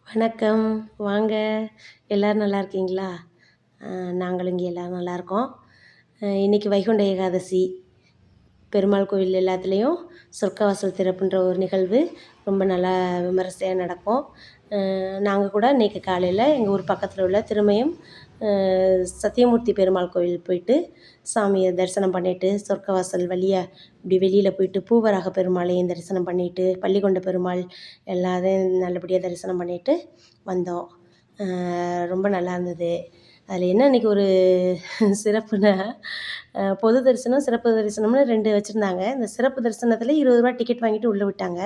வணக்கம். வாங்க. எல்லாரும் நல்லா இருக்கீங்களா? நாங்களும் இங்கே எல்லாரும் நல்லாயிருக்கோம். இன்னைக்கு வைகுண்ட ஏகாதசி. பெருமாள் கோவில் எல்லாத்துலேயும் சொர்க்கவாசல் திறப்புன்ற ஒரு நிகழ்வு ரொம்ப நல்லா விமரிசையா நடக்கும். நாங்கள் கூட இன்றைக்கி காலையில் எங்கள் ஊர் பக்கத்தில் உள்ள திருமயம் சத்தியமூர்த்தி பெருமாள் கோவில் போயிட்டு சாமியை தரிசனம் பண்ணிவிட்டு சொர்க்கவாசல் வழியாக இப்படி வெளியில் போயிட்டு பூவராக பெருமாளையும் தரிசனம் பண்ணிவிட்டு பள்ளிகொண்ட பெருமாள் எல்லாத்தையும் நல்லபடியாக தரிசனம் பண்ணிவிட்டு வந்தோம். ரொம்ப நல்லா இருந்தது. அதில் என்ன இன்றைக்கி ஒரு சிறப்புனா, பொது தரிசனம், சிறப்பு தரிசனம்னு 2 வச்சுருந்தாங்க. இந்த சிறப்பு தரிசனத்தில் ரூ. 20 டிக்கெட் வாங்கிட்டு உள்ளே விட்டாங்க.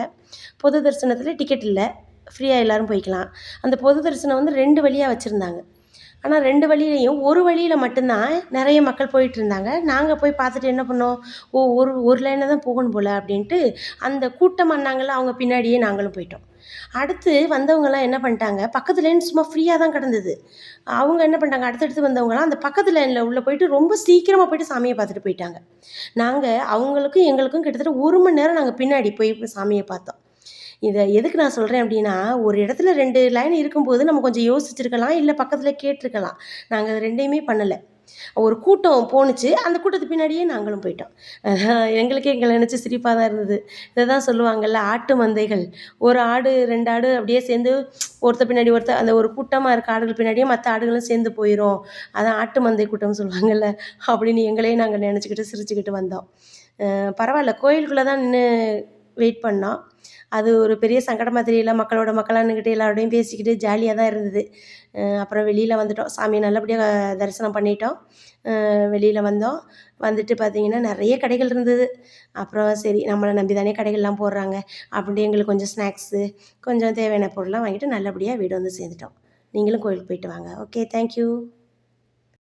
பொது தரிசனத்தில் டிக்கெட் இல்லை, ஃப்ரீயாக எல்லோரும் போய்க்கலாம். அந்த பொது தரிசனம் வந்து 2 வழியாக வச்சுருந்தாங்க. ஆனால் 2 வழியிலையும் ஒரு வழியில் மட்டும்தான் நிறைய மக்கள் போயிட்டுருந்தாங்க. நாங்கள் போய் பார்த்துட்டு என்ன பண்ணோம், ஒரு லைனில் தான் போகணும் போல் அப்படின்ட்டு அந்த கூட்டம் பண்ணாங்கள்ல, அவங்க பின்னாடியே நாங்களும் போயிட்டோம். அடுத்து வந்தவங்கலாம் என்ன பண்ணிட்டாங்க, பக்கத்து லைன் சும்மா ஃப்ரீயாக தான் கிடந்தது. அவங்க என்ன பண்ணிட்டாங்க, அடுத்தடுத்து வந்தவங்கலாம் அந்த பக்கத்து லைனில் உள்ளே போயிட்டு ரொம்ப சீக்கிரமாக போயிட்டு சாமியை பார்த்துட்டு போயிட்டாங்க. நாங்கள் அவங்களுக்கும் எங்களுக்கும் கிட்டத்தட்ட 1 மணி நேரம் நாங்கள் பின்னாடி போய் சாமியை பார்த்தோம். இதை எதுக்கு நான் சொல்கிறேன் அப்படின்னா, ஒரு இடத்துல 2 லைன் இருக்கும்போது நம்ம கொஞ்சம் யோசிச்சிருக்கலாம், இல்லை பக்கத்தில் கேட்டிருக்கலாம். நாங்கள் அது 2யுமே பண்ணலை. ஒரு கூட்டம் போணுச்சு, அந்த கூட்டத்துக்கு பின்னாடியே நாங்களும் போயிட்டோம். எங்களுக்கே எங்களை நினச்சி சிரிப்பாக தான் இருந்தது. இதை தான் சொல்லுவாங்கள்ல, ஆட்டு மந்தைகள். ஒரு ஆடு 2 ஆடு அப்படியே சேர்ந்து ஒருத்தர் பின்னாடி ஒருத்தர், அந்த ஒரு கூட்டமாக இருக்க ஆடுகள் பின்னாடியே மற்ற ஆடுகளும் சேர்ந்து போயிடும். அதான் ஆட்டு மந்தை கூட்டம்னு சொல்லுவாங்கள்ல, அப்படின்னு எங்களையே நாங்கள் நினச்சிக்கிட்டு சிரிச்சுக்கிட்டு வந்தோம். பரவாயில்ல, கோயிலுக்குள்ளே தான் நின்று வெயிட் பண்ணோம். அது ஒரு பெரிய சங்கடமாக தெரியல. மக்களோட மக்களாக நின்றுக்கிட்டு எல்லாரோடையும் பேசிக்கிட்டு ஜாலியாக தான் இருந்தது. அப்புறம் வெளியில் வந்துட்டோம். சாமியை நல்லபடியாக தரிசனம் பண்ணிட்டோம். வெளியில் வந்தோம். வந்துட்டு பார்த்திங்கன்னா நிறைய கடைகள் இருந்தது. அப்புறம் சரி, நம்மளை நம்பி தானே கடைகள்லாம் போடுறாங்க அப்படின்ட்டு எங்களுக்கு கொஞ்சம் ஸ்நாக்ஸு, கொஞ்சம் தேவையான பொருள்லாம் வாங்கிட்டு நல்லபடியாக வீடு வந்து சேர்ந்துட்டோம். நீங்களும் கோயிலுக்கு போயிட்டு வாங்க. Okay, thank you.